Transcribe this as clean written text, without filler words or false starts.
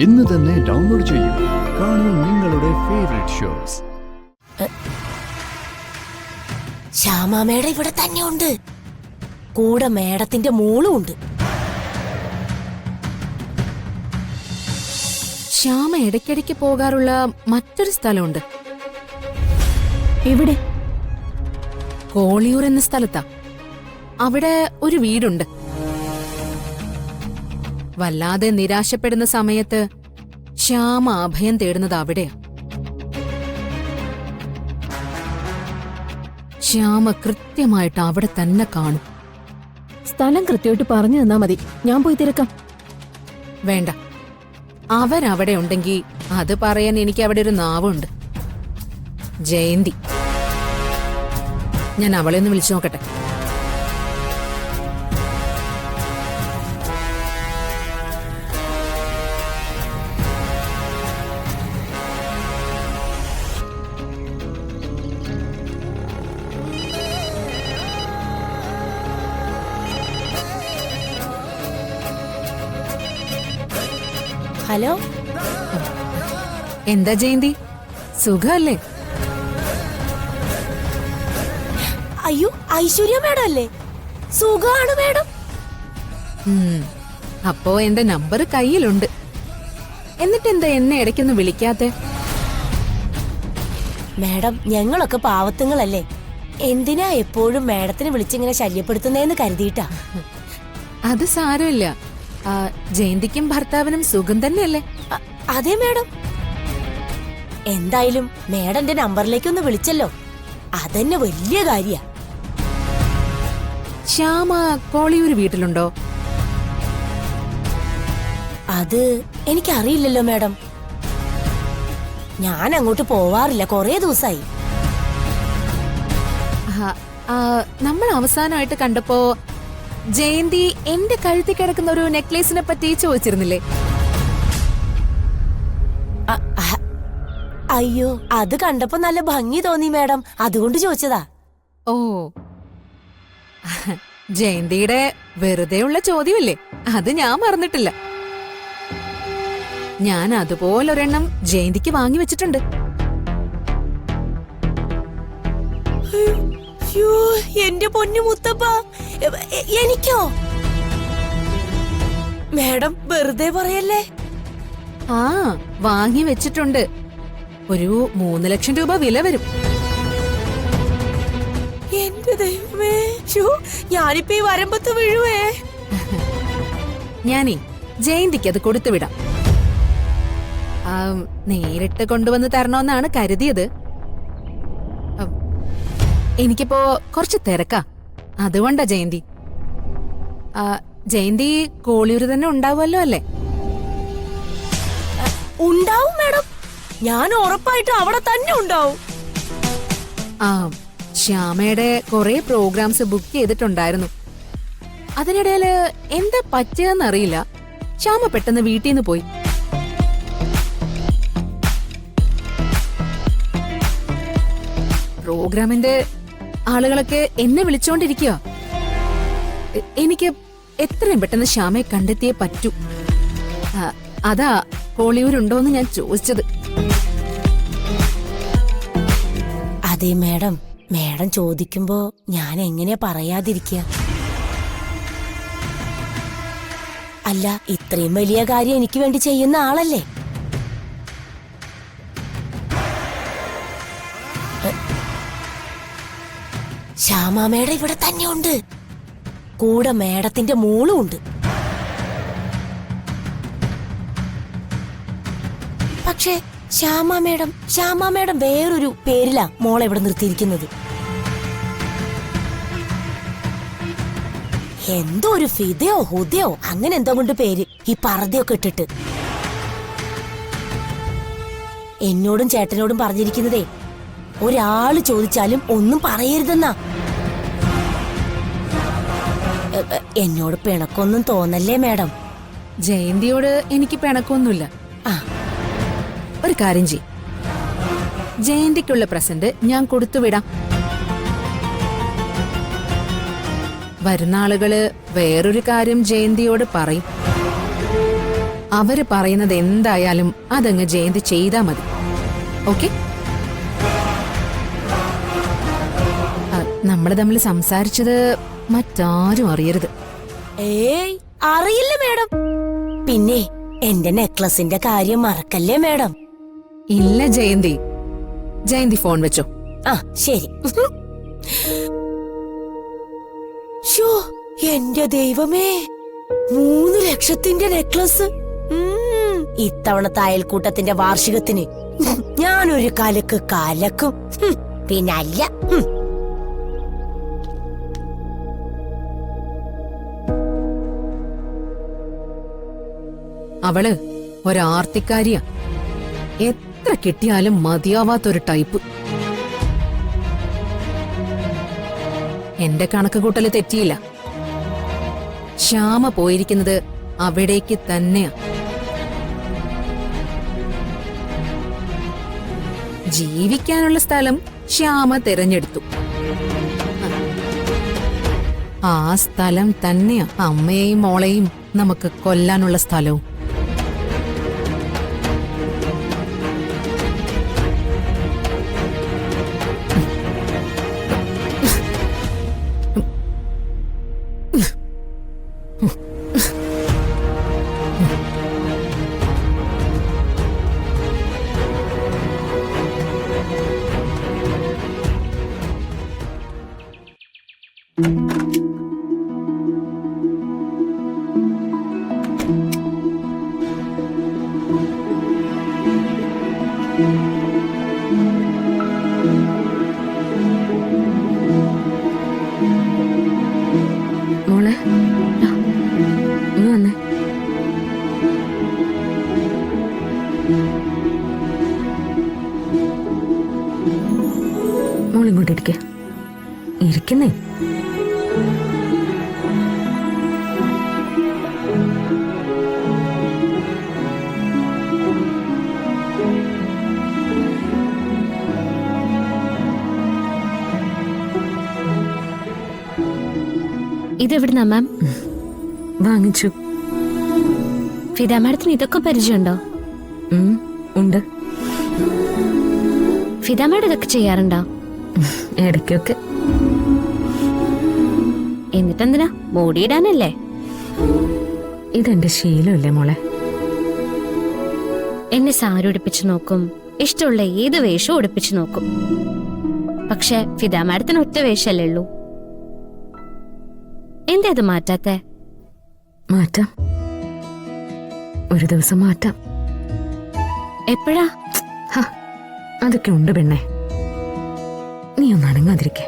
ഇന്ന് തന്നെ ഡൗൺലോഡ് ചെയ്യൂ. കാണൂ നിങ്ങളുടെ ഫേവറേറ്റ് ഷോസ്. ശ്യാമാമേട ഇവിടെ തന്നെ ഉണ്ട്. കൂടെ മേടത്തിന്റെ മോളും ഉണ്ട്. ശ്യാമ ഇടയ്ക്കിടയ്ക്ക് പോകാറുള്ള മറ്റൊരു സ്ഥലമുണ്ട്. എവിടെ? കോളിയൂർ എന്ന സ്ഥലത്താ. അവിടെ ഒരു വീടുണ്ട്. വല്ലാതെ നിരാശപ്പെടുന്ന സമയത്ത് ശ്യാമ അഭയം തേടുന്നത് അവിടെയാ. ശ്യാമ കൃത്യമായിട്ട് അവിടെ തന്നെ കാണും. സ്ഥലം കൃത്യമായിട്ട് പറഞ്ഞു തന്നാ മതി, ഞാൻ പോയി തിരക്കാം. വേണ്ട, അവരവിടെ ഉണ്ടെങ്കിൽ അത് പറയാൻ എനിക്ക് അവിടെ ഒരു നാവുണ്ട്. ജയന്തി. ഞാൻ അവളെ ഒന്ന് വിളിച്ചു നോക്കട്ടെ. ഹലോ, എന്താ ജയന്തി, സുഖല്ലേ? അയ്യോ, ഐശ്വര്യ മേഡം അല്ലേ? സുഖാണ് മേഡം. അപ്പോ എന്റെ നമ്പർ കയ്യിലുണ്ട്. എന്നിട്ടെന്താ എന്നെ ഇടയ്ക്കൊന്ന് വിളിക്കാത്തെ? മേഡം, ഞങ്ങളൊക്കെ പാവത്തുങ്ങളല്ലേ, എന്തിനാ എപ്പോഴും മേഡത്തിനെ വിളിച്ചിങ്ങനെ ശല്യപ്പെടുത്തുന്നേന്ന് കരുതിയിട്ടാ. അത് സാരമില്ല. ജയന്തിക്കും ഭർത്താവിനും സുഖം തന്നെയല്ലേ? അതെ മേഡം. എന്തായാലും മേഡന്റെ നമ്പറിലേക്കൊന്ന് വിളിച്ചല്ലോ, അതന്നെ വലിയ കാര്യ. ശ്യാമ കോളിയൂർ വീട്ടിലുണ്ടോ? അത് എനിക്കറിയില്ലല്ലോ മേഡം. ഞാൻ അങ്ങോട്ട് പോവാറില്ല, കൊറേ ദിവസമായി. നമ്മൾ അവസാനമായിട്ട് കണ്ടപ്പോ ജയന്തി എന്റെ കഴുത്തിൽ കിടക്കുന്ന ഒരു നെക്ലേസിനെ പറ്റി ചോദിച്ചിരുന്നില്ലേ? അയ്യോ, അത് കണ്ടപ്പോ നല്ല ഭംഗി തോന്നി മേഡം, അതുകൊണ്ട് ചോദിച്ചതാ. ഓ, ജയന്തിയുടെ വെറുതെയുള്ള ചോദ്യമല്ലേ, അത് ഞാൻ മറന്നിട്ടില്ല. ഞാൻ അതുപോലൊരെണ്ണം ജയന്തിക്ക് വാങ്ങി വെച്ചിട്ടുണ്ട്. എന്റെ പൊന്നു മുത്തപ്പ, എനിക്കോ? മേഡം വെറുതെ പറയല്ലേ. വാങ്ങി വെച്ചിട്ടുണ്ട്. ഒരു 3 ലക്ഷം രൂപ വില വരും. എന്റെ ദൈവമേ, ഞാനിപ്പോ ഈ വരമ്പത്ത് വീഴുവേ. ഞാനേ ജയന്തിക്ക് അത് കൊടുത്തുവിടാം. നേരിട്ട് കൊണ്ടുവന്ന് തരണമെന്നാണ് കരുതിയത്. എനിക്കിപ്പോ കുറച്ച് തിരക്കാ, അതുകൊണ്ടാ ജയന്തി. ജയന്തി കോളിയൂര് തന്നെ ഉണ്ടാവുമല്ലോ അല്ലേ? ഉണ്ടാവും മേഡം, ഞാൻ ഉറപ്പായിട്ടും അവിടെ തന്നെ ഉണ്ടാവും. ശ്യാമയുടെ കുറെ പ്രോഗ്രാംസ് ബുക്ക് ചെയ്തിട്ടുണ്ടായിരുന്നു. അതിനിടയില് എന്താ പറ്റിയെന്നറിയില്ല, ശ്യാമ പെട്ടെന്ന് വീട്ടിൽ നിന്ന് പോയി. പ്രോഗ്രാമിന്റെ ആളുകളൊക്കെ എന്നെ വിളിച്ചോണ്ടിരിക്കുക. എനിക്ക് എത്രയും പെട്ടെന്ന് ശ്യാമയെ കണ്ടെത്തിയേ പറ്റൂ. അതാ കോളിയൂരുണ്ടോന്ന് ഞാൻ ചോദിച്ചത്. അതെ മേഡം, മേഡം ചോദിക്കുമ്പോ ഞാൻ എങ്ങനെയാ പറയാതിരിക്കുക? അല്ല, ഇത്രയും വലിയ കാര്യം എനിക്ക് വേണ്ടി ചെയ്യുന്ന ആളല്ലേ. ശ്യാമാമേട ഇവിടെ തന്നെ ഉണ്ട്. കൂടെ മേഡത്തിന്റെ മോളും ഉണ്ട്. പക്ഷേ ശ്യാമാമേടം വേറൊരു പേരിലാ മോളെ ഇവിടെ നിർത്തിയിരിക്കുന്നത്. എന്തോ ഒരു ഫിദയോ ഹുദയോ അങ്ങനെ എന്തോ കൊണ്ട് പേര്, ഈ പർദ്ദയൊക്കെ ഇട്ടിട്ട്. എന്നോടും ചേട്ടനോടും പറഞ്ഞിരിക്കുന്നതേ, ഒരാള് ചോദിച്ചാലും ഒന്നും പറയരുതെന്നാ. എന്നോട് പിണക്കൊന്നും തോന്നല്ലേ മേഡം? ജയന്തിയോട് എനിക്ക് പിണക്കൊന്നുമില്ല. ഒരു കാര്യം ചെയ്യ്, ജയന്തിക്കുള്ള പ്രസന്റ് ഞാൻ കൊടുത്തുവിടാം. വരുന്ന ആളുകള് വേറൊരു കാര്യം ജയന്തിയോട് പറയും. അവര് പറയുന്നത് എന്തായാലും അതങ്ങ് ജയന്തി ചെയ്താ മതി. ഓക്കെ? നമ്മള് തമ്മിൽ സംസാരിച്ചത് മറ്റാരും അറിയരുത്. ഏയ് അറിയില്ല മാഡം. പിന്നെ എന്റെ നെക്ലസിന്റെ കാര്യം മറക്കല്ലേ മാഡം. ഇല്ല ജയന്തി. ജയന്തി ഫോൺ വെച്ചോ. ആ ശരി. ഷോ എന്റെ ദൈവമേ, 3 ലക്ഷത്തിന്റെ നെക്ലസ്. ഇത്തവണത്തെ അയൽക്കൂട്ടത്തിന്റെ വാർഷികത്തിന് ഞാനൊരു കലക്ക് കലക്കും. പിന്നല്ല. അവള് ഒരാർത്തിക്കാരിയാ. എത്ര കിട്ടിയാലും മതിയാവാത്തൊരു ടൈപ്പ്. എന്റെ കണക്ക് കൂട്ടല് തെറ്റിയില്ല. ശ്യാമ പോയിരിക്കുന്നത് അവിടേക്ക് തന്നെയാ. ജീവിക്കാനുള്ള സ്ഥലം ശ്യാമ തിരഞ്ഞെടുത്തു. ആ സ്ഥലം തന്നെയാ അമ്മയെയും മോളെയും നമുക്ക് കൊല്ലാനുള്ള സ്ഥലവും. മോളെ വന്നേ. മോളിങ്ങോട്ട് ഇരിക്കുന്നേ. ഇതെവിടുന്നാ മാം? വാങ്ങിച്ചു. ഫിദ മാഡത്തിന് ഇതൊക്കെ പരിചയമുണ്ടോ? ഉണ്ട്. ഫിദ മാഡം ഇതൊക്കെ ചെയ്യാറുണ്ടോ? ഇടയ്ക്കൊക്കെ. എന്നിട്ടെന്തിനാ? മൂടിയിടാനല്ലേ? ഇതെന്റെ ശീലമല്ലേ മോളെ. എന്നെ സാരി ഉടുപ്പിച്ചു നോക്കും, ഇഷ്ടമുള്ള ഏത് വേഷവും ഉടുപ്പിച്ചു നോക്കും. പക്ഷെ ഫിദ മാഡത്തിന് ഒറ്റ വേഷല്ലേ ഉള്ളൂ. എന്താ ഇത് മാറ്റാത്തെ? മാറ്റാം, ഒരു ദിവസം മാറ്റാം. എപ്പോഴാ? അതൊക്കെ ഉണ്ട് പെണ്ണെ, നീ ഒന്ന് അനങ്ങാതിരിക്കേ.